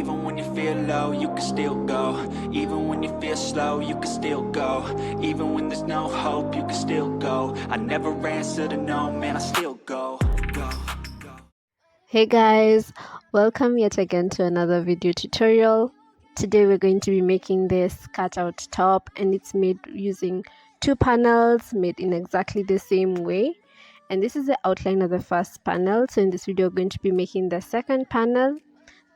Even when you feel low, you can still go. Even when you feel slow, you can still go. Even when there's no hope, you can still go. I never answer to no, man, I still go. Hey guys, welcome yet again to another video tutorial. Today we're going to be making this cutout top, and it's made using two panels made in exactly the same way. And this is the outline of the first panel. So in this video we're going to be making the second panel.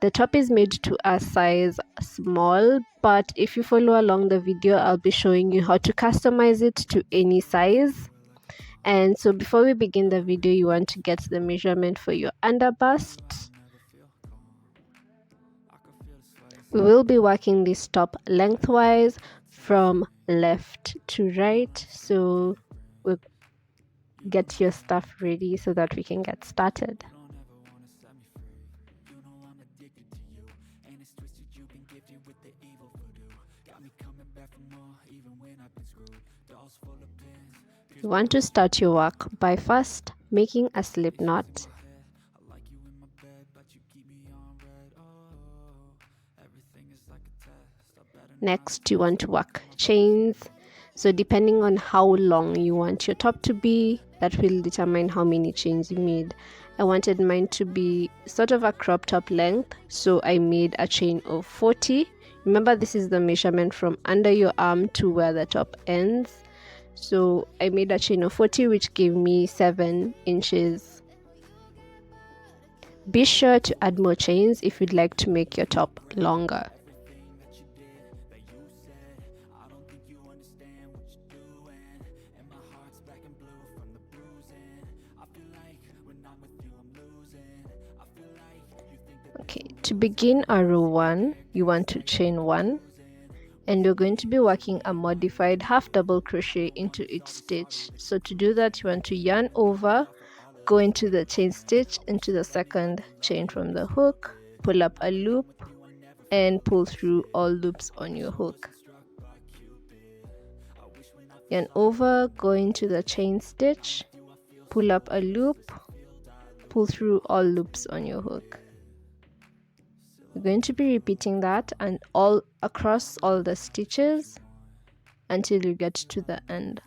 The top is made to a size small, but if you follow along the video, I'll be showing you how to customize it to any size. And so before we begin the video, you want to get the measurement for your underbust. We will be working this top lengthwise from left to right, so we'll get your stuff ready so that we can get started. You want to start your work by first making a slip knot. Next, you want to work chains. So depending on how long you want your top to be, that will determine how many chains you made. I wanted mine to be sort of a crop top length, so I made a chain of 40. Remember, this is the measurement from under your arm to where the top ends. So I made a chain of 40, which gave me 7 inches. Be sure to add more chains if you'd like to make your top longer. Okay, to begin our row 1, you want to chain 1, and you're going to be working a modified half double crochet into each stitch. So to do that, you want to yarn over, go into the chain stitch, into the second chain from the hook, pull up a loop, and pull through all loops on your hook. Yarn over, go into the chain stitch, pull up a loop, pull through all loops on your hook. We're going to be repeating that and all across all the stitches until you get to the end.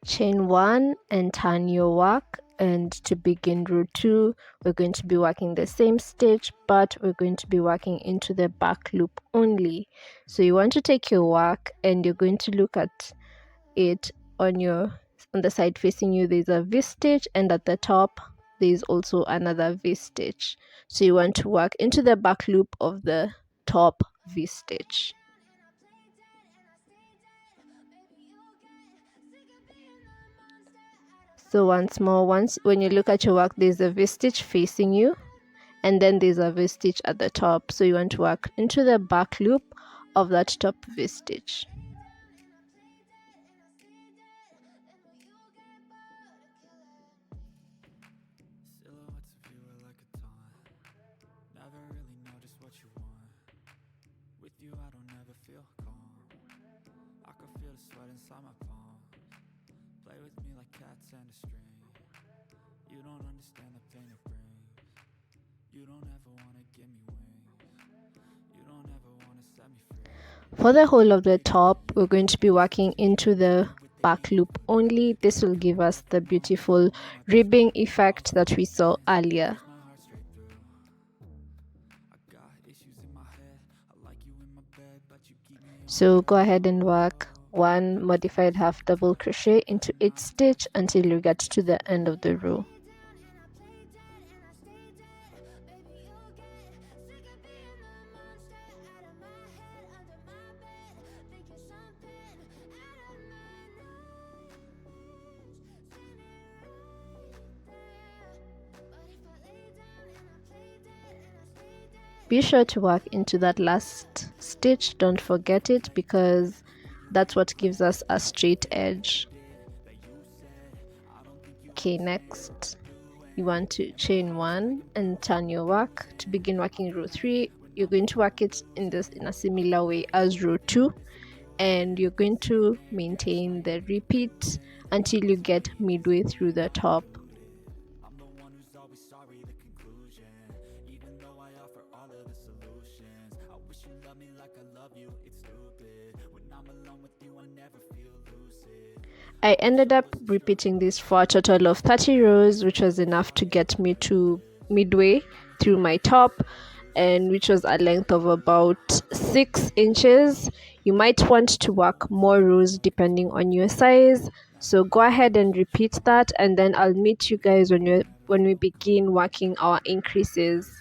Chain 1 and turn your work, and to begin row 2 we're going to be working the same stitch, but we're going to be working into the back loop only. So you want to take your work and you're going to look at it on the side facing you. There's a V stitch, and at the top there's also another V stitch. So you want to work into the back loop of the top V stitch. So once more, when you look at your work, there's a V stitch facing you, and then there's a V stitch at the top. So you want to work into the back loop of that top V stitch. For the whole of the top, we're going to be working into the back loop only. This will give us the beautiful ribbing effect that we saw earlier. So go ahead and work 1 modified half double crochet into each stitch until you get to the end of the row. Be sure to work into that last stitch, don't forget it, because that's what gives us a straight edge. Okay, next you want to chain 1 and turn your work. To begin working row 3, you're going to work it in a similar way as row 2, and you're going to maintain the repeat until you get midway through the top. I ended up repeating this for a total of 30 rows, which was enough to get me to midway through my top, and which was a length of about 6 inches. You might want to work more rows depending on your size, so go ahead and repeat that, and then I'll meet you guys when we begin working our increases.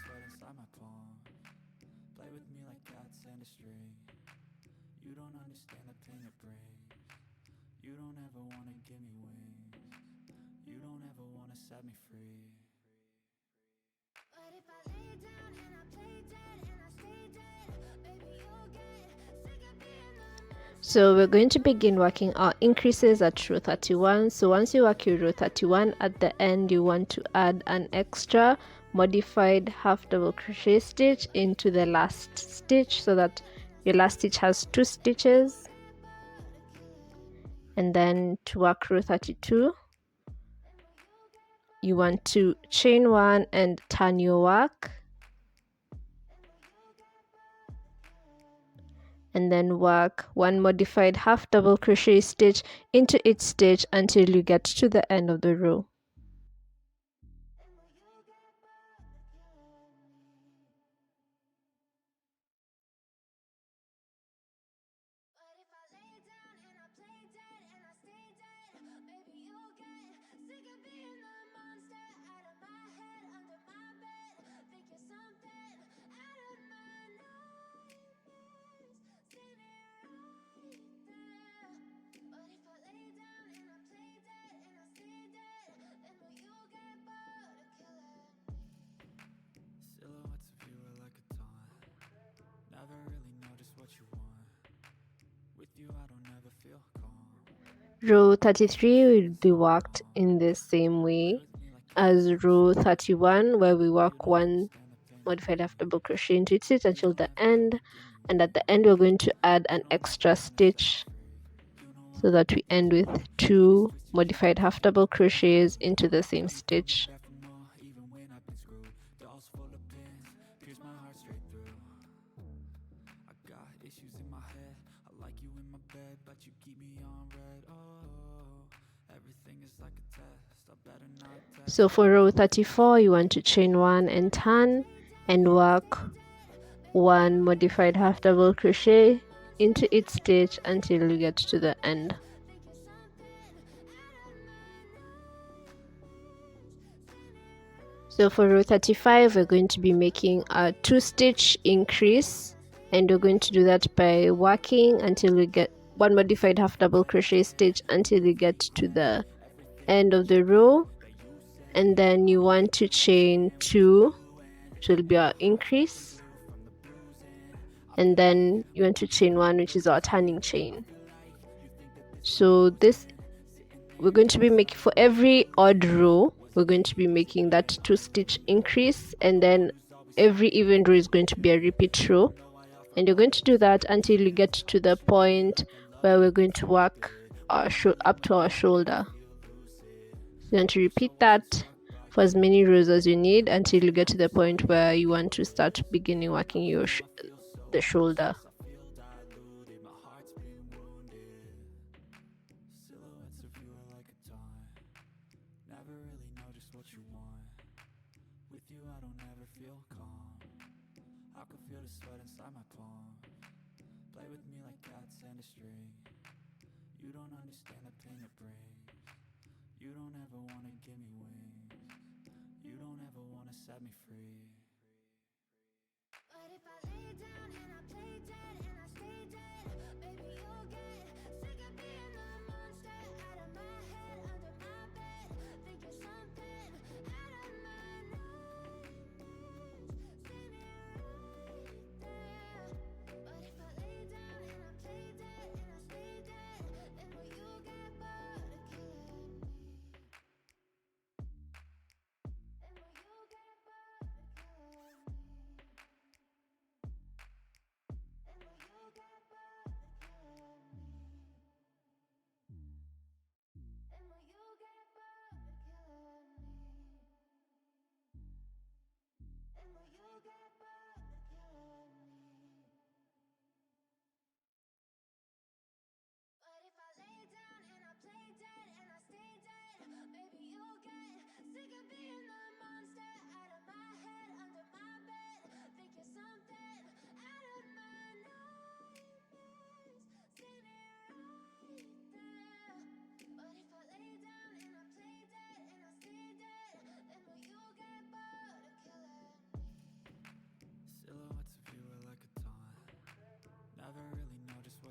So we're going to begin working our increases at row 31. So once you work your row 31, at the end you want to add an extra modified half double crochet stitch into the last stitch, so that your last stitch has 2 stitches. And then to work row 32, you want to chain 1 and turn your work, and then work 1 modified half double crochet stitch into each stitch until you get to the end of the row. Row 33 will be worked in the same way as row 31, where we work 1 modified half double crochet into it until the end, and at the end we're going to add an extra stitch so that we end with 2 modified half double crochets into the same stitch. So for row 34, you want to chain 1 and turn and work 1 modified half double crochet into each stitch until you get to the end. So for row 35, we're going to be making a 2-stitch increase, and we're going to do that by working until we get 1 modified half double crochet stitch until you get to the end of the row, and then you want to chain 2, which will be our increase, and then you want to chain 1, which is our turning chain. So this we're going to be making for every odd row, we're going to be making that 2-stitch increase, and then every even row is going to be a repeat row, and you're going to do that until you get to the point where we're going to work our up to our shoulder. So you want to repeat that for as many rows as you need until you get to the point where you want to start beginning working your the shoulder.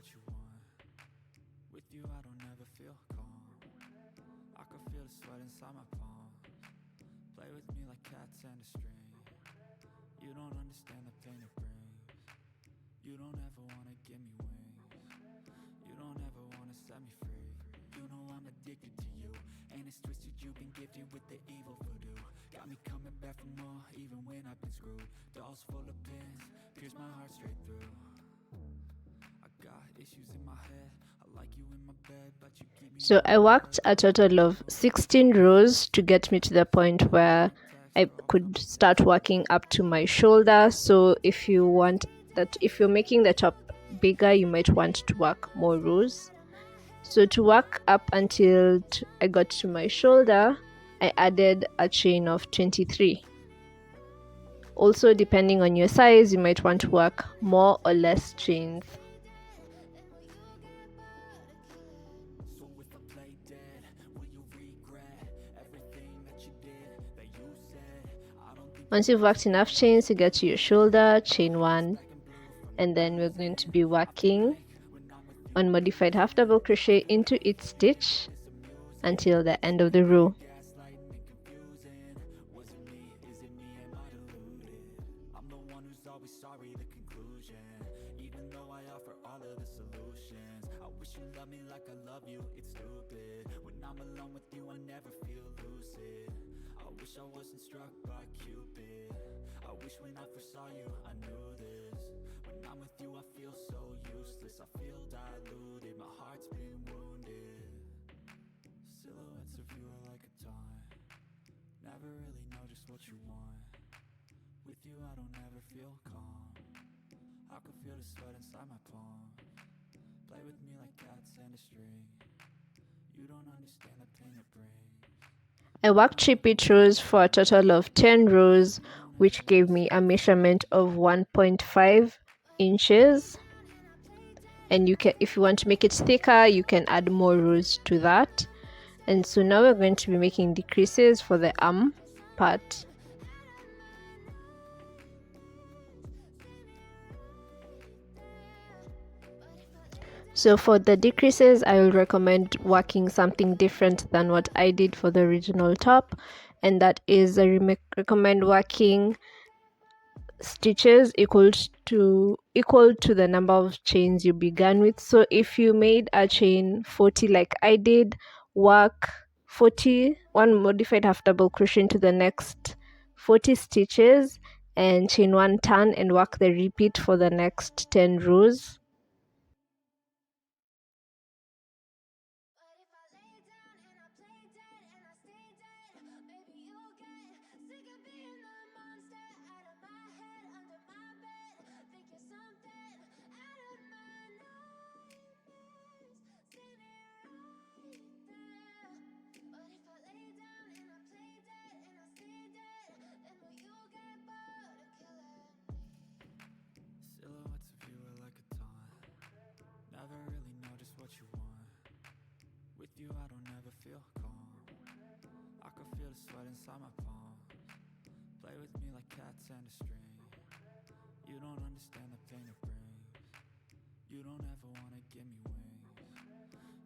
what you want. With you I don't ever feel calm. I can feel the sweat inside my palms. Play with me like cats and a string. You don't understand the pain it brings. You don't ever wanna give me wings. You don't ever wanna set me free. You know I'm addicted to you, and it's twisted. You've been gifted with the evil voodoo. Got me coming back for more, even when I've been screwed. Dolls full of pins, pierce my heart straight through. I got issues in my head. I like you in my bed, but you keep me. So I worked a total of 16 rows to get me to the point where I could start working up to my shoulder. So if you want that, if you're making the top bigger, you might want to work more rows. So to work up until I got to my shoulder, I added a chain of 23. Also, depending on your size, you might want to work more or less chains. Once you've worked enough chains to get to your shoulder, chain 1, and then we're going to be working on modified half double crochet into each stitch until the end of the row. I wasn't struck by Cupid. I wish when I first saw you I knew this. When I'm with you I feel so useless. I feel diluted, my heart's been wounded. Silhouettes of you are like a taunt. Never really know just what you want. With you I don't ever feel calm. I can feel the sweat inside my palms. Play with me like cats and a string. You don't understand the pain it brings. I worked repeat rows for a total of 10 rows, which gave me a measurement of 1.5 inches. And you can, if you want to make it thicker, you can add more rows to that. And so now we're going to be making decreases for the arm part. So for the decreases, I will recommend working something different than what I did for the original top, and that is I recommend working stitches equal to the number of chains you began with. So if you made a chain 40 like I did, work 41 modified half double crochet into the next 40 stitches and chain 1 turn and work the repeat for the next 10 rows. Never really know just what you want. With you I don't ever feel calm. I can feel the sweat inside my palms. Play with me like cats and a string. You don't understand the pain it brings. You don't ever wanna give me wings.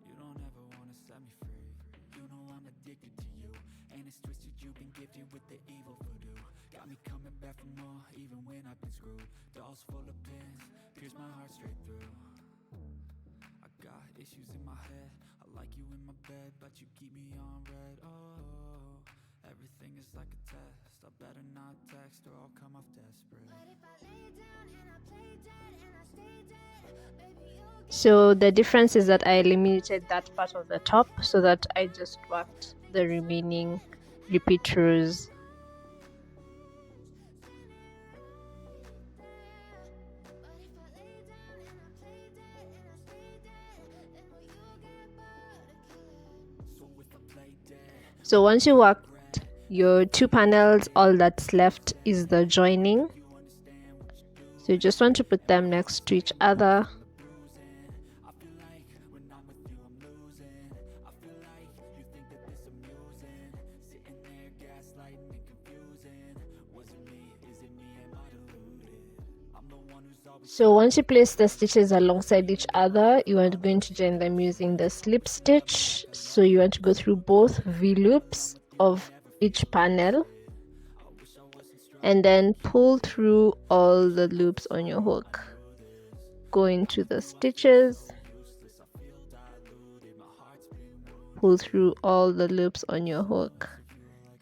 You don't ever wanna set me free. You know I'm addicted to you, and it's twisted. You've been gifted with the evil voodoo. Got me coming back for more, even when I've been screwed. Dolls full of pins, pierce my heart straight through. Got issues in my head. I like you in my bed, but you keep me on red. Oh, everything is like a test. I better not text or I'll come off desperate. So the difference is that I eliminated that part of the top so that I just worked the remaining repeat rows. So once you worked your 2 panels, all that's left is the joining. So you just want to put them next to each other. So once you place the stitches alongside each other, you are going to join them using the slip stitch. So you want to go through both V loops of each panel and then pull through all the loops on your hook. Go into the stitches, pull through all the loops on your hook,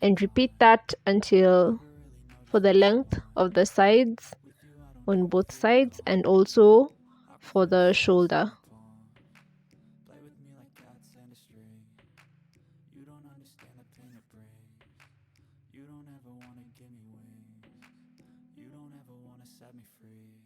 and repeat that until for the length of the sides on both sides and also for the shoulder. Play with me like cats and a string. You don't understand the pain it brings. You don't ever wanna give me wings. You don't ever wanna set me free.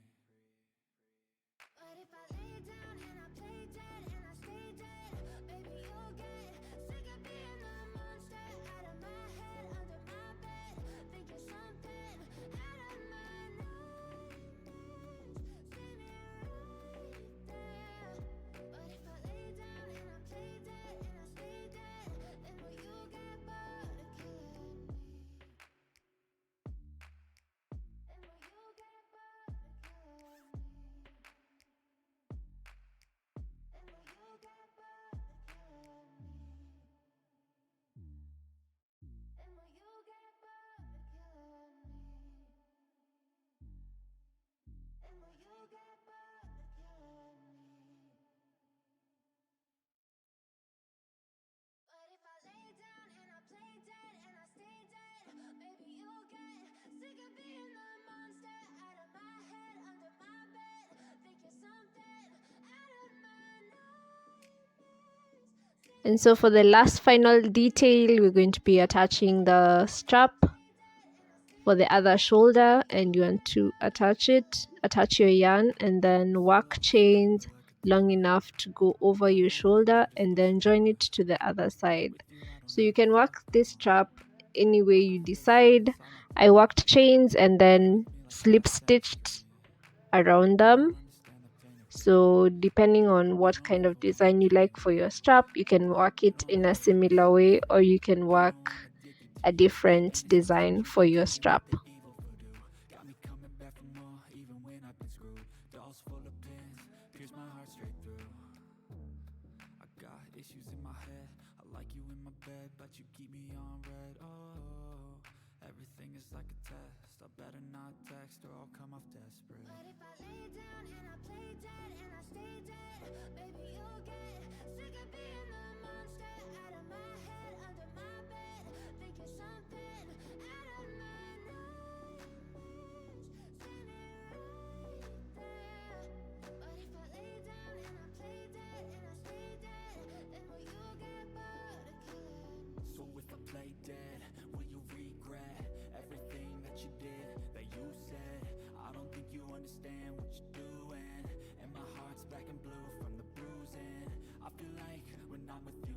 But if I lay down and I play dead and I stay dead, baby you'll get sick of being the monster out of my head, under my bed. Think you're something out of my nightmares. See me right there. But if I lay down and I play dead and I stay dead, then will you get bored of killing me? And will you get bored of killing me? And will you get bored of killing me? And will you get bored of killing me? And will you get bored of killing me? But if I lay down and I play dead and I stay dead, baby you'll get sick of being the monster out of my head, under my bed. Think you're something out of my nightmares. And so for the last final detail, we're going to be attaching the strap for the other shoulder, and you want to attach your yarn and then work chains long enough to go over your shoulder and then join it to the other side. So you can work this strap any way you decide. I worked chains and then slip stitched around them. So depending on what kind of design you like for your strap, you can work it in a similar way or you can work a different design for your strap. Got me coming back for more, even when I've been screwed. Dolls full of pins, pierce my heart straight through. I got issues in my head, I like you in my bed, but you keep me on red. Oh, everything is like a test, I better not text or I'll come off desperate. But if I lay down and I play dead and I stay dead, baby you'll get sick of being the monster out of my head, under my bed. Think you're something out of my nightmares. See me right there. But if I lay down and I play dead and I stay dead, then will you get bored of killing me? So if I play dead, will you regret everything that you did, that you said? I don't think you understand what you're doing, and my heart's black and blue from the bruising. I feel like when I'm with you